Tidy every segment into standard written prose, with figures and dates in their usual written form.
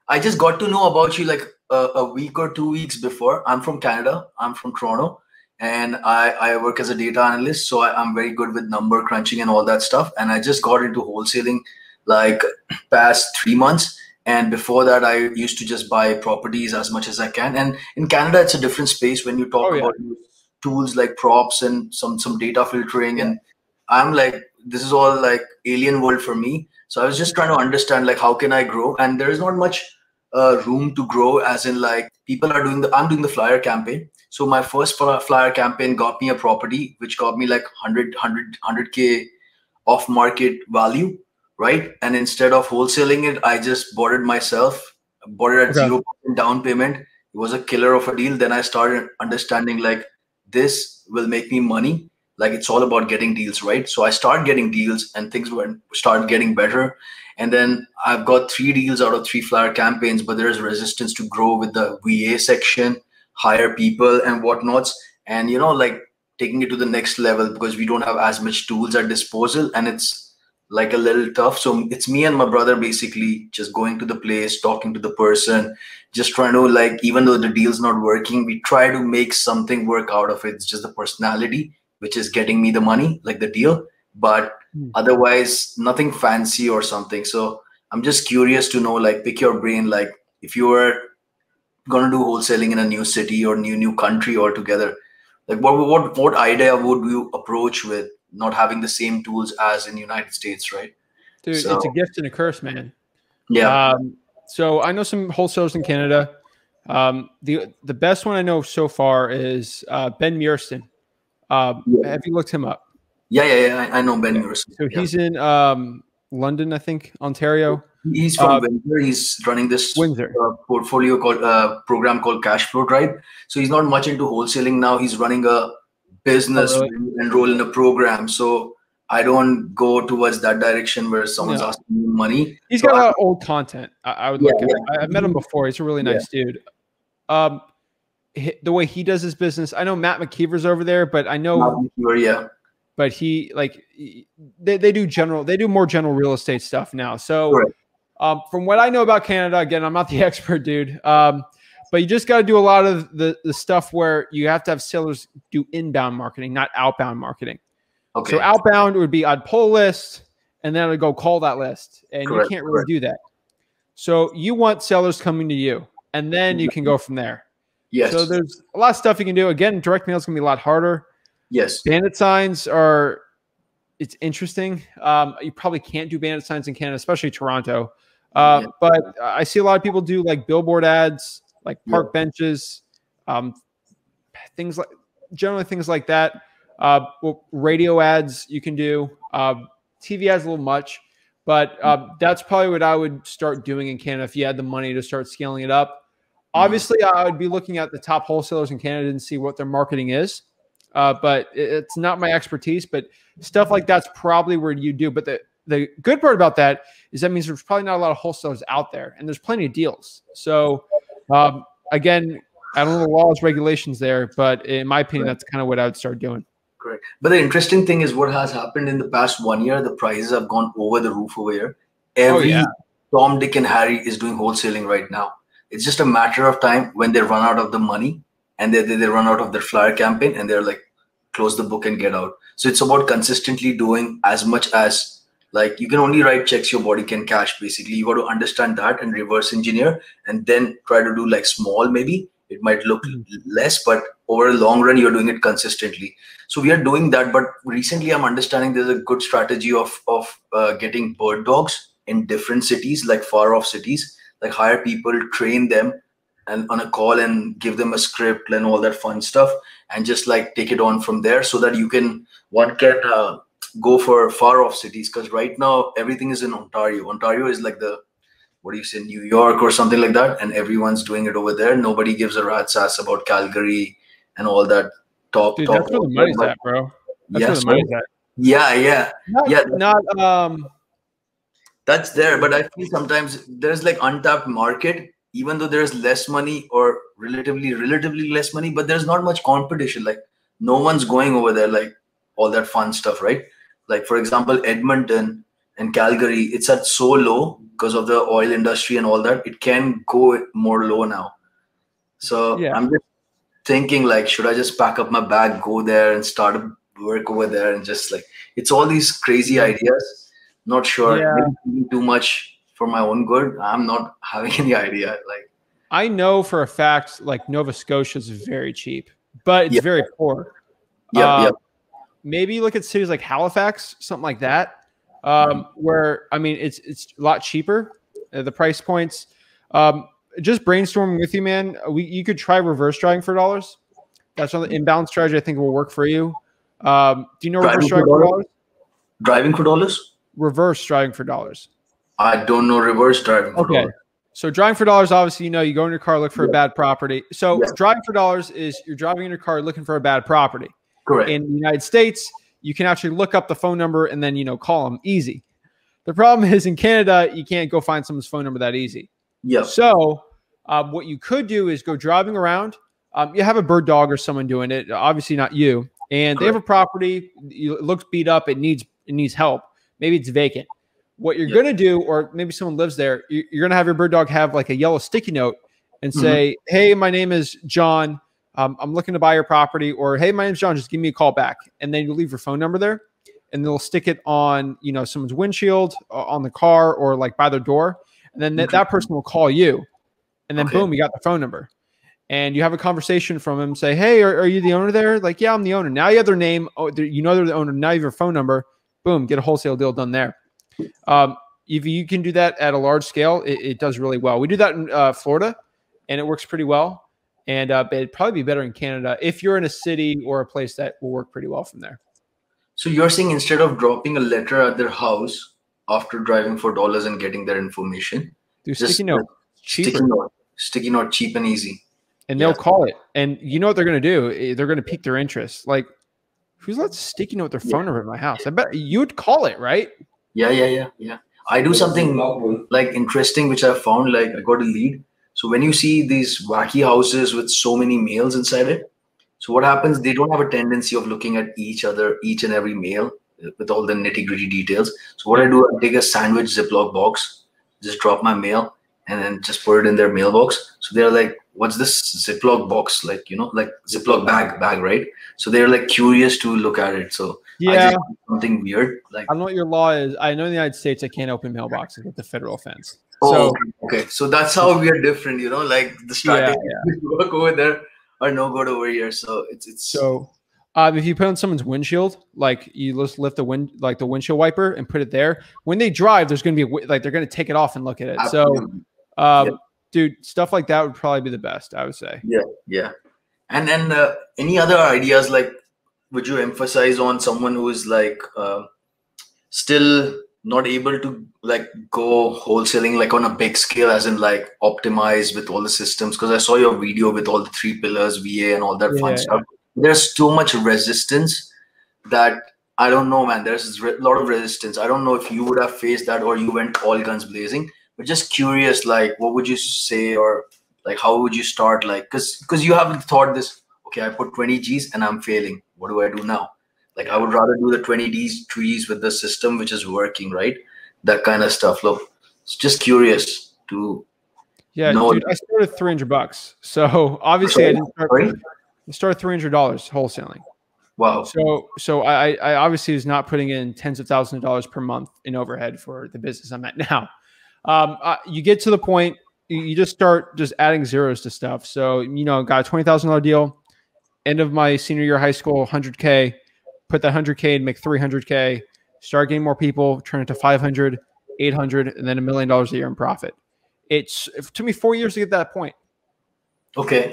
I just got to know about you like a week or 2 weeks before. I'm from Canada. I'm from Toronto, and I work as a data analyst. So I'm very good with number crunching and all that stuff. And I just got into wholesaling like past 3 months. And before that, I used to just buy properties as much as I can. And in Canada, it's a different space when you Oh talk yeah. about tools like props and some data filtering. Yeah. And I'm like, this is all like alien world for me. So I was just trying to understand like how can I grow? And there is not much room to grow, as in like people are doing I'm doing the flyer campaign. So my first flyer campaign got me a property which got me like 100k off market value, right? And instead of wholesaling it, I just bought it myself, bought it at Okay. 0% down payment. It was a killer of a deal. Then I started understanding like this will make me money. Like it's all about getting deals, right? So I started getting deals and things started getting better. And then I've got 3 deals out of 3 flyer campaigns, but there's resistance to grow with the VA section, hire people and whatnots. And like taking it to the next level because we don't have as much tools at disposal, and it's like a little tough. So it's me and my brother basically just going to the place, talking to the person, just trying to like, even though the deal's not working, we try to make something work out of it. It's just the personality which is getting me the money, like the deal, but otherwise nothing fancy or something. So I'm just curious to know, like, pick your brain, like if you were going to do wholesaling in a new city or new country altogether, like what idea would you approach with not having the same tools as in United States, right? Dude, So it's a gift and a curse, man. yeah. So I know some wholesalers in Canada. The best one I know so far is Ben Muirston. Yeah, Have you looked him up? yeah. I know Ben Yeah. Murison. So Yeah, he's in London, I think, Ontario. he's from Windsor. He's running this Windsor. portfolio called program called Cash Flow Tribe. So he's not much into wholesaling now. He's running a Oh, business really? where you enroll in a program. So I don't go towards that direction where someone's No. asking me money. He's So got a lot of old content. I would yeah, look at. I've met him yeah, before. He's a really yeah. nice dude. Um, the way he does his business, I know Matt McKeever's over there, but I know, Not sure, yeah. but they do more general real estate stuff now. So Correct. from what I know about Canada, again, I'm not the expert, dude. But you just got to do a lot of the stuff where you have to have sellers do inbound marketing, not outbound marketing. Okay. So outbound would be I'd pull a list and then I'd go call that list, and Correct. you can't really do that. So you want sellers coming to you, and then you can go from there. Yes. So there's a lot of stuff you can do. Again, direct mail is going to be a lot harder. Yes. Bandit signs it's interesting. You probably can't do bandit signs in Canada, especially Toronto. But I see a lot of people do like billboard ads, like park benches, things like that. Radio ads you can do. TV ads a little much, but that's probably what I would start doing in Canada if you had the money to start scaling it up. Obviously, I would be looking at the top wholesalers in Canada and see what their marketing is. But it's not my expertise, but stuff like that's probably where you do. But the good part about that is that means there's probably not a lot of wholesalers out there, and there's plenty of deals. So again, I don't know the laws, regulations there, but in my opinion, that's kind of what I would start doing. Correct. But the interesting thing is what has happened in the past 1 year, the prices have gone over the roof over here. Every Tom, Dick, and Harry is doing wholesaling right now. It's just a matter of time when they run out of the money and they run out of their flyer campaign and they're like, close the book and get out. So it's about consistently doing as much as, like, you can only write checks your body can cash. Basically, you got to understand that and reverse engineer, and then try to do like small, maybe it might look less, but over a long run, you're doing it consistently. So we are doing that. But recently I'm understanding there's a good strategy of getting bird dogs in different cities, like far off cities, like hire people, train them and on a call and give them a script and all that fun stuff, and just like take it on from there, so that one can go for far off cities. Because right now everything is in Ontario is like the, what do you say, New York or something like that, and everyone's doing it over there. Nobody gives a rat's ass about Calgary and all that talk. Dude, that's where the money's at, bro. That's where the money's at. Yeah. Not that's there, but I feel sometimes there's like untapped market, even though there's less money or relatively less money, but there's not much competition. Like no one's going over there, like all that fun stuff, right? Like for example, Edmonton, in Calgary, it's at so low because of the oil industry and all that. It can go more low now. So Yeah. I'm just thinking like, should I just pack up my bag, go there and start work over there, and just like, it's all these crazy ideas. Not sure. Yeah. Maybe too much for my own good. I'm not having any idea. Like, I know for a fact, like Nova Scotia is very cheap, but it's very poor. Yeah. Maybe look at cities like Halifax, something like that, where I mean it's a lot cheaper. The price points. Just brainstorming with you, man. You could try reverse driving for dollars. That's another inbound strategy I think will work for you. Do you know reverse driving for dollars? Driving for dollars? Reverse driving for dollars. I don't know reverse driving for dollars. So driving for dollars, obviously, you go in your car, look for a bad property. So driving for dollars is you're driving in your car looking for a bad property. Correct. In the United States, you can actually look up the phone number and then, call them easy. The problem is in Canada, you can't go find someone's phone number that easy. Yeah. So what you could do is go driving around. You have a bird dog or someone doing it, obviously not you. And they have a property. It looks beat up. It needs help. Maybe it's vacant. What you're going to do, or maybe someone lives there, you're going to have your bird dog have like a yellow sticky note and say, hey, my name is John. I'm looking to buy your property, or, hey, my name's John, just give me a call back. And then you leave your phone number there and they'll stick it on, someone's windshield, on the car, or like by their door. And then that person will call you. And then boom, you got the phone number. And you have a conversation from him, say, hey, are you the owner there? Like, yeah, I'm the owner. Now you have their name. Oh, they're the owner. Now you have your phone number. Boom, get a wholesale deal done there. If you can do that at a large scale, it does really well. We do that in Florida, and it works pretty well. And it'd probably be better in Canada if you're in a city or a place that will work pretty well from there. So you're saying instead of dropping a letter at their house after driving for dollars and getting their information, do sticky note, sticky note, cheap and easy. And they'll call it. And you know what they're going to do? They're going to pique their interest. Like, who's lets sticky note their phone number in my house? I bet you'd call it, right? Yeah. I do something like interesting, which I found, like I got a lead. So when you see these wacky houses with so many males inside it, so what happens, they don't have a tendency of looking at each and every male with all the nitty gritty details. So what I do, I take a sandwich Ziploc box, just drop my mail, and then just put it in their mailbox. So they're like, what's this Ziploc box? Like, like Ziploc bag, right? So they're like curious to look at it. So I just do something weird. Like, I don't know what your law is. I know in the United States, I can't open mailboxes with the federal offense. Oh, okay. So that's how we are different, like the strategy work over there are no good over here. So it's so if you put on someone's windshield, like you just lift the windshield wiper and put it there, when they drive, there's going to be they're going to take it off and look at it. Absolutely. So, dude, stuff like that would probably be the best, I would say. Yeah. And any other ideas, like, would you emphasize on someone who is like still not able to like go wholesaling like on a big scale, as in like optimize with all the systems? Because I saw your video with all the 3 pillars, VA and all that fun stuff. There's too much resistance that I don't know, man. There's a lot of resistance. I don't know if you would have faced that or you went all guns blazing, but just curious, like, what would you say, or like, how would you start? Like, because you haven't thought this, okay, I put 20 G's and I'm failing. What do I do now? Like, I would rather do the 20 G's with the system, which is working, right? That kind of stuff. Look, it's just curious to know. Dude, I started $300. So obviously I didn't start. I started $300 wholesaling. Wow. So I obviously was not putting in tens of thousands of dollars per month in overhead for the business I'm at now. You get to the point, you just start just adding zeros to stuff. So, got a $20,000 deal. End of my senior year of high school, 100K, put that 100K and make 300K, start getting more people, turn it to 500, 800, and then $1 million a year in profit. It took me 4 years to get to that point. Okay.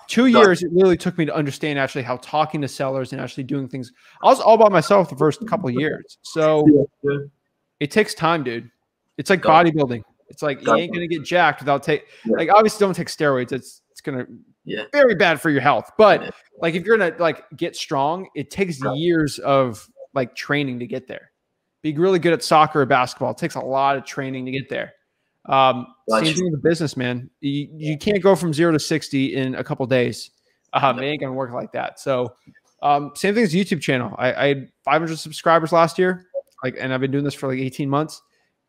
2 years, it really took me to understand actually how talking to sellers and actually doing things. I was all by myself the first couple of years. So it takes time, dude. It's like bodybuilding. It's like you ain't going to get jacked without like, obviously don't take steroids. It's going to very bad for your health. But like, if you're going to like get strong, it takes years of like training to get there. Be really good at soccer or basketball. It takes a lot of training to get there. Same thing with the business, man. You can't go from 0 to 60 in a couple days. It ain't gonna work like that. So same thing as YouTube channel. I had 500 subscribers last year. like, and I've been doing this for like 18 months,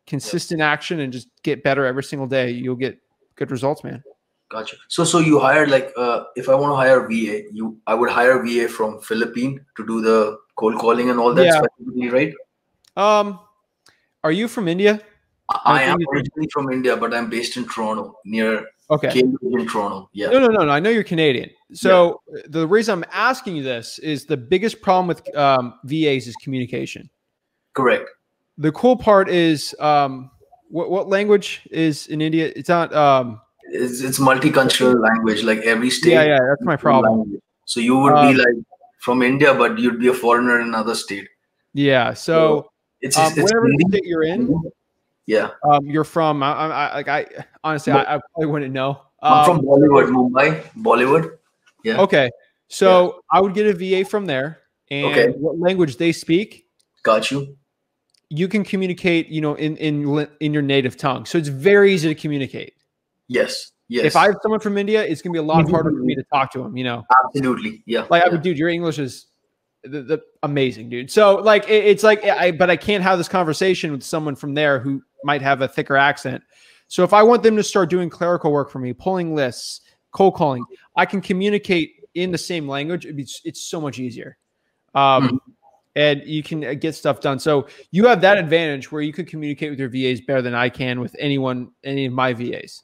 consistent action and just get better every single day. You'll get good results, man. Gotcha. So you hired like, if I want to hire VA, I would hire VA from Philippines to do the cold calling and all that, specifically, right? Are you from India? I am originally from India, but I'm based in Toronto, near Cambridge in Toronto. Yeah. No. I know you're Canadian. So the reason I'm asking you this is the biggest problem with VAs is communication. Correct. The cool part is what language is in India? It's not. It's multicultural language. Like every state. Yeah, that's my problem. Language. So you would be like from India, but you'd be a foreigner in another state. Yeah. So it's whatever state you're in. Yeah. You're from. I honestly, I probably wouldn't know. I'm from Bollywood, Mumbai. Bollywood. Yeah. Okay. So I would get a VA from there, and what language they speak. Got you. You can communicate, in your native tongue. So it's very easy to communicate. Yes. If I have someone from India, it's gonna be a lot harder for me to talk to them. Absolutely. Yeah. Like, I mean, dude, your English is amazing, dude. So like, it's like, but I can't have this conversation with someone from there who might have a thicker accent. So if I want them to start doing clerical work for me, pulling lists, cold calling, I can communicate in the same language. It's so much easier. And you can get stuff done. So you have that advantage where you could communicate with your VAs better than I can with any of my VAs.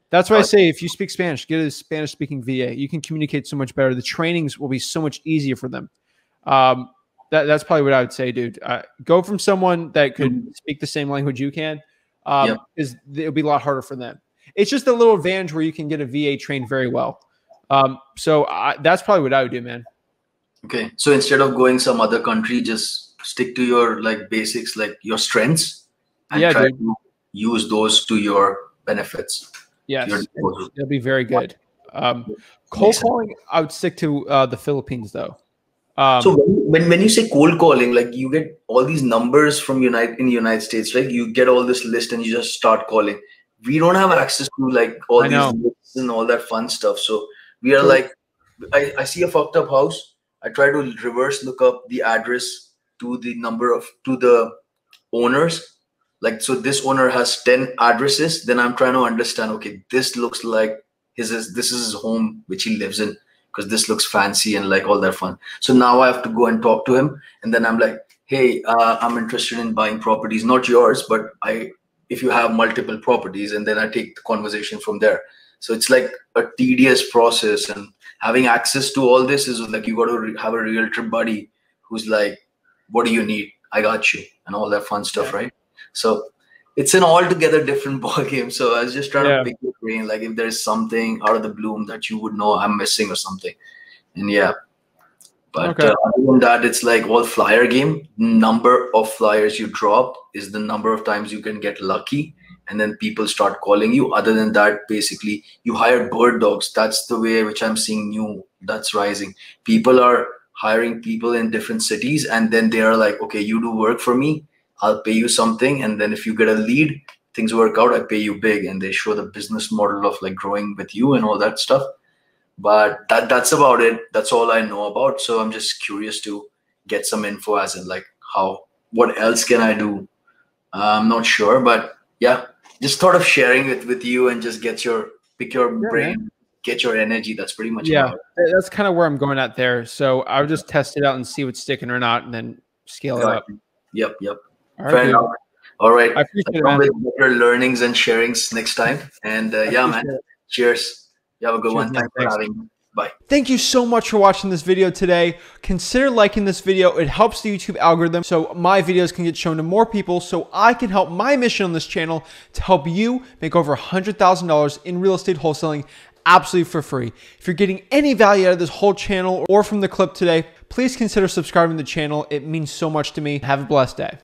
That's why I say, if you speak Spanish, get a Spanish speaking VA. You can communicate so much better. The trainings will be so much easier for them. That's probably what I would say, dude. Go from someone that could speak the same language you can, because it'll be a lot harder for them. It's just a little advantage where you can get a VA trained very well. So that's probably what I would do, man. Okay. So instead of going some other country, just stick to your like basics, like your strengths, and try to use those to your benefits. Yes, it'll be very good. Cold calling, I would stick to the Philippines though. So when you say cold calling, like you get all these numbers from in the United States, right? You get all this list and you just start calling. We don't have access to like all these lists and all that fun stuff. So we are like, I see a fucked up house. I try to reverse look up the address to the owners. Like, so this owner has 10 addresses. Then I'm trying to understand, okay, this looks like this is his home, which he lives in, because this looks fancy and like all that fun. So now I have to go and talk to him. And then I'm like, hey, I'm interested in buying properties, not yours, but if you have multiple properties, and then I take the conversation from there. So it's like a tedious process, and having access to all this is like, you got to have a realtor buddy who's like, what do you need? I got you, and all that fun stuff, right? So it's an altogether different ball game. So I was just trying to pick your brain, like if there's something out of the bloom that you would know I'm missing or something. And but other than that, it's like all flyer game. Number of flyers you drop is the number of times you can get lucky, and then people start calling you. Other than that, basically you hire bird dogs. That's the way which I'm seeing that's rising. People are hiring people in different cities, and then they are like, okay, you do work for me, I'll pay you something, and then if you get a lead, things work out, I pay you big. And they show the business model of like growing with you and all that stuff. But that's about it. That's all I know about. So I'm just curious to get some info, as in like what else can I do? I'm not sure, but yeah, just thought of sharing it with you and just pick your brain, get your energy. That's pretty much about it. That's kind of where I'm going at there. So I'll just test it out and see what's sticking or not, and then scale it up. Yep. All right, dude. All right. I appreciate it, man. With better learnings and sharings next time. And man. Cheers. You have a good one. Thanks for having me. Bye. Thank you so much for watching this video today. Consider liking this video. It helps the YouTube algorithm so my videos can get shown to more people, so I can help my mission on this channel to help you make over $100,000 in real estate wholesaling absolutely for free. If you're getting any value out of this whole channel or from the clip today, please consider subscribing to the channel. It means so much to me. Have a blessed day.